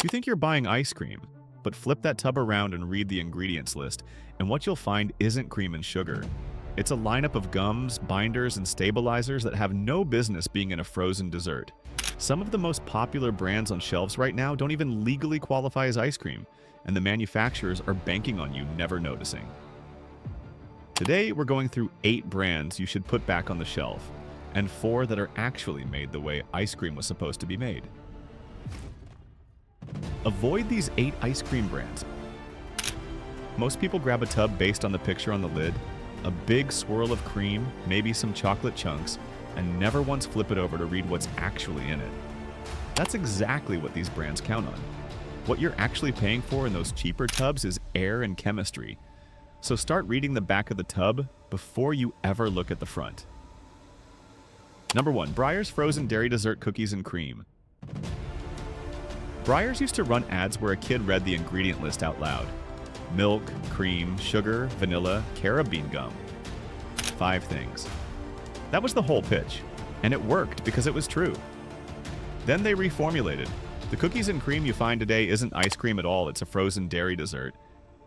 You think you're buying ice cream, but flip that tub around and read the ingredients list, and what you'll find isn't cream and sugar. It's a lineup of gums, binders, and stabilizers that have no business being in a frozen dessert. Some of the most popular brands on shelves right now don't even legally qualify as ice cream, and the manufacturers are banking on you never noticing. Today, we're going through 8 brands you should put back on the shelf, and 4 that are actually made the way ice cream was supposed to be made. Avoid these 8 ice cream brands. Most people grab a tub based on the picture on the lid, a big swirl of cream, maybe some chocolate chunks, and never once flip it over to read what's actually in it. That's exactly what these brands count on. What you're actually paying for in those cheaper tubs is air and chemistry. So start reading the back of the tub before you ever look at the front. Number 1. Breyers Frozen Dairy Dessert Cookies and Cream. Breyers used to run ads where a kid read the ingredient list out loud. Milk, cream, sugar, vanilla, carob bean gum. 5 things. That was the whole pitch, and it worked because it was true. Then they reformulated. The cookies and cream you find today isn't ice cream at all, it's a frozen dairy dessert.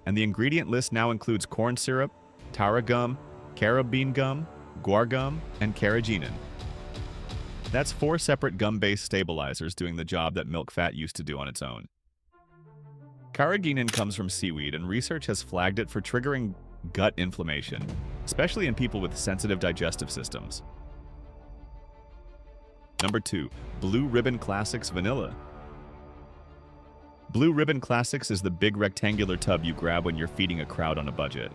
And the ingredient list now includes corn syrup, tara gum, carob bean gum, guar gum, and carrageenan. That's 4 separate gum-based stabilizers doing the job that milk fat used to do on its own. Carrageenan comes from seaweed, and research has flagged it for triggering gut inflammation, especially in people with sensitive digestive systems. Number 2. Blue Ribbon Classics Vanilla. Blue Ribbon Classics is the big rectangular tub you grab when you're feeding a crowd on a budget.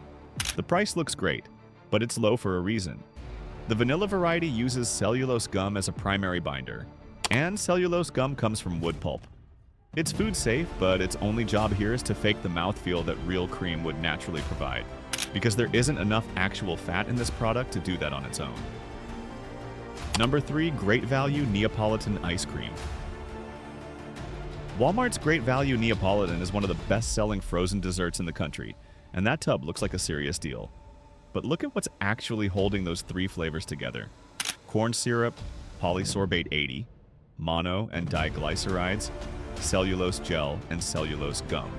The price looks great, but it's low for a reason. The vanilla variety uses cellulose gum as a primary binder, and cellulose gum comes from wood pulp. It's food safe, but its only job here is to fake the mouthfeel that real cream would naturally provide, because there isn't enough actual fat in this product to do that on its own. Number 3. Great Value Neapolitan Ice Cream. Walmart's Great Value Neapolitan is one of the best-selling frozen desserts in the country, and that tub looks like a serious deal. But look at what's actually holding those 3 flavors together. Corn syrup, polysorbate 80, mono and diglycerides, cellulose gel, and cellulose gum.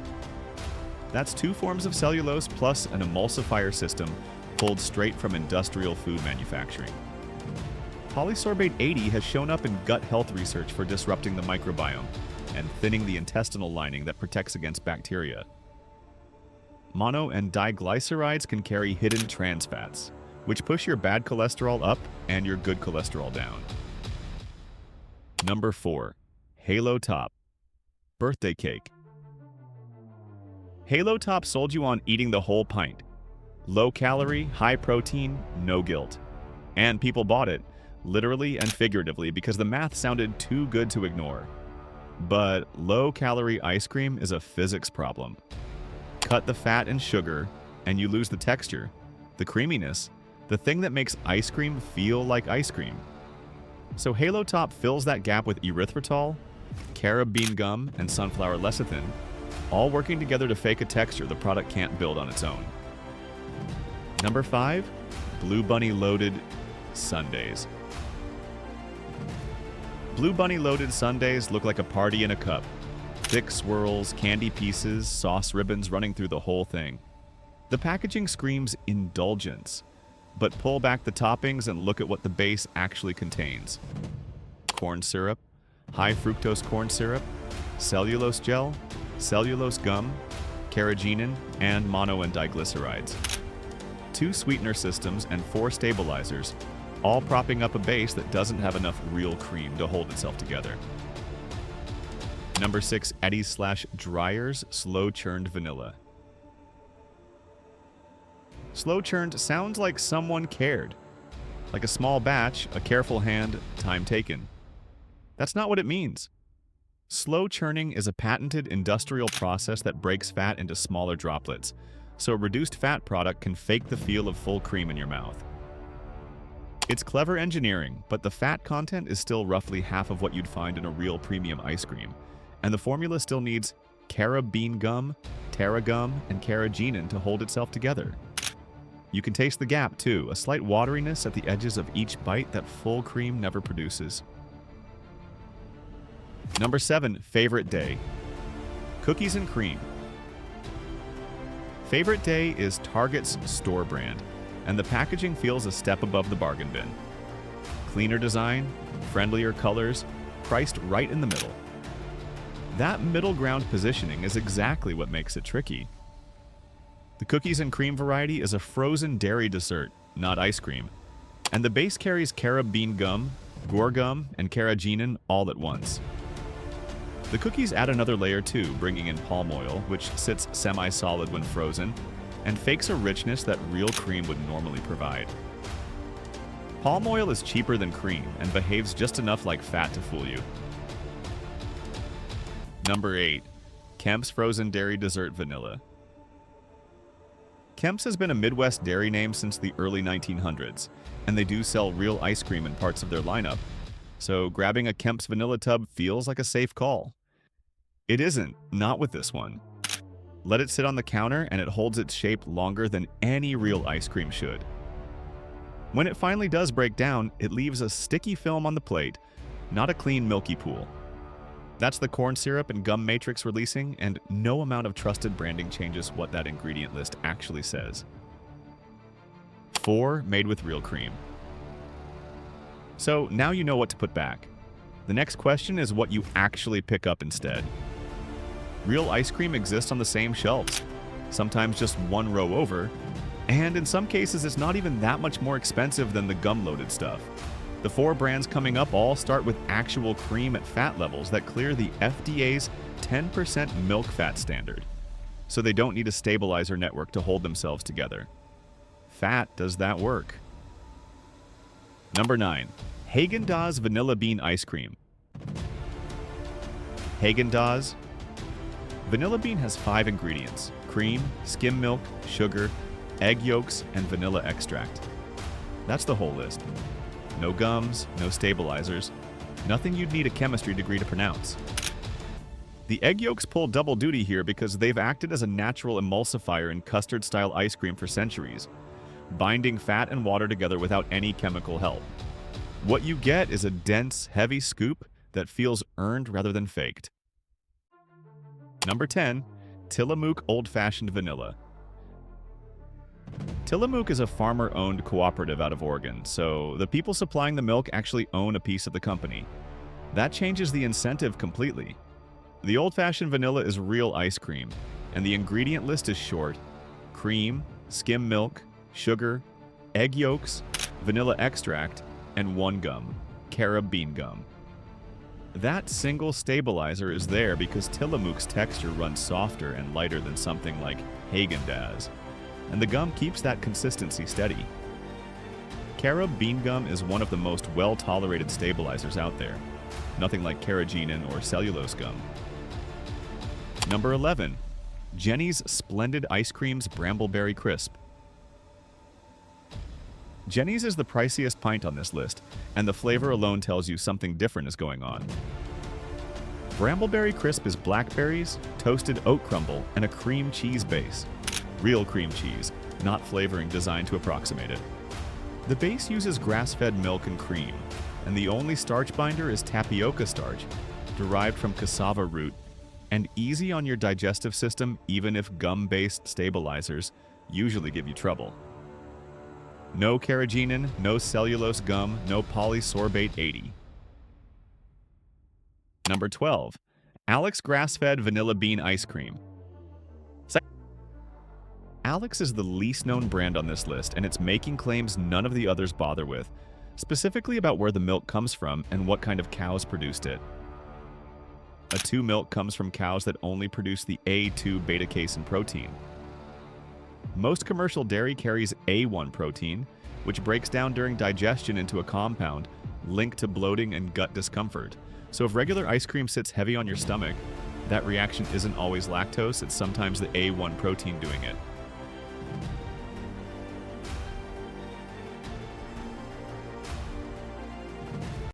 That's 2 forms of cellulose plus an emulsifier system pulled straight from industrial food manufacturing. Polysorbate 80 has shown up in gut health research for disrupting the microbiome and thinning the intestinal lining that protects against bacteria. Mono and diglycerides can carry hidden trans fats, which push your bad cholesterol up and your good cholesterol down. Number 4. Halo Top Birthday Cake. Halo Top sold you on eating the whole pint. Low calorie, high protein, no guilt. And people bought it, literally and figuratively, because the math sounded too good to ignore. But low-calorie ice cream is a physics problem. Cut the fat and sugar, and you lose the texture, the creaminess, the thing that makes ice cream feel like ice cream. So Halo Top fills that gap with erythritol, carob bean gum, and sunflower lecithin, all working together to fake a texture the product can't build on its own. Number 5. Blue Bunny Loaded Sundaes. Blue Bunny Loaded Sundaes look like a party in a cup. Thick swirls, candy pieces, sauce ribbons running through the whole thing. The packaging screams indulgence, but pull back the toppings and look at what the base actually contains. Corn syrup, high fructose corn syrup, cellulose gel, cellulose gum, carrageenan, and mono and diglycerides. 2 sweetener systems and 4 stabilizers, all propping up a base that doesn't have enough real cream to hold itself together. Number 6. Eddie's / Dreyer's Slow Churned Vanilla. Slow churned sounds like someone cared. Like a small batch, a careful hand, time taken. That's not what it means. Slow churning is a patented industrial process that breaks fat into smaller droplets, so a reduced fat product can fake the feel of full cream in your mouth. It's clever engineering, but the fat content is still roughly half of what you'd find in a real premium ice cream, and the formula still needs carob bean gum, tara gum, and carrageenan to hold itself together. You can taste the gap too, a slight wateriness at the edges of each bite that full cream never produces. Number 7. Favorite Day. Cookies and cream. Favorite Day is Target's store brand, and the packaging feels a step above the bargain bin. Cleaner design, friendlier colors, priced right in the middle. That middle ground positioning is exactly what makes it tricky. The cookies and cream variety is a frozen dairy dessert, not ice cream, and the base carries carob bean gum, guar gum, and carrageenan all at once. The cookies add another layer too, bringing in palm oil, which sits semi-solid when frozen, and fakes a richness that real cream would normally provide. Palm oil is cheaper than cream and behaves just enough like fat to fool you. Number 8. Kemp's Frozen Dairy Dessert Vanilla. Kemp's has been a Midwest dairy name since the early 1900s, and they do sell real ice cream in parts of their lineup, so grabbing a Kemp's vanilla tub feels like a safe call. It isn't, not with this one. Let it sit on the counter and it holds its shape longer than any real ice cream should. When it finally does break down, it leaves a sticky film on the plate, not a clean milky pool. That's the corn syrup and gum matrix releasing, and no amount of trusted branding changes what that ingredient list actually says. 4. Made with real cream. So now you know what to put back. The next question is what you actually pick up instead. Real ice cream exists on the same shelves, sometimes just one row over, and in some cases it's not even that much more expensive than the gum-loaded stuff. The 4 brands coming up all start with actual cream at fat levels that clear the FDA's 10% milk fat standard, so they don't need a stabilizer network to hold themselves together. Fat does that work. Number 9. Häagen-Dazs Vanilla Bean Ice Cream. Häagen-Dazs. Vanilla bean has 5 ingredients: cream, skim milk, sugar, egg yolks, and vanilla extract. That's the whole list. No gums, no stabilizers, nothing you'd need a chemistry degree to pronounce. The egg yolks pull double duty here because they've acted as a natural emulsifier in custard-style ice cream for centuries, binding fat and water together without any chemical help. What you get is a dense, heavy scoop that feels earned rather than faked. Number 10. Tillamook Old-Fashioned Vanilla. Tillamook is a farmer-owned cooperative out of Oregon, so the people supplying the milk actually own a piece of the company. That changes the incentive completely. The old-fashioned vanilla is real ice cream, and the ingredient list is short: cream, skim milk, sugar, egg yolks, vanilla extract, and 1 gum, carob bean gum. That single stabilizer is there because Tillamook's texture runs softer and lighter than something like Häagen-Dazs, and the gum keeps that consistency steady. Carob bean gum is one of the most well-tolerated stabilizers out there, nothing like carrageenan or cellulose gum. Number 11. Jeni's Splendid Ice Creams Brambleberry Crisp. Jeni's is the priciest pint on this list, and the flavor alone tells you something different is going on. Brambleberry Crisp is blackberries, toasted oat crumble, and a cream cheese base. Real cream cheese, not flavoring designed to approximate it. The base uses grass-fed milk and cream, and the only starch binder is tapioca starch, derived from cassava root, and easy on your digestive system even if gum-based stabilizers usually give you trouble. No carrageenan, no cellulose gum, no polysorbate 80. Number 12. Alex Grass-Fed Vanilla Bean Ice Cream. Alex is the least known brand on this list, and it's making claims none of the others bother with, specifically about where the milk comes from and what kind of cows produced it. A2 milk comes from cows that only produce the A2 beta-casein protein. Most commercial dairy carries A1 protein, which breaks down during digestion into a compound linked to bloating and gut discomfort. So if regular ice cream sits heavy on your stomach, that reaction isn't always lactose, it's sometimes the A1 protein doing it.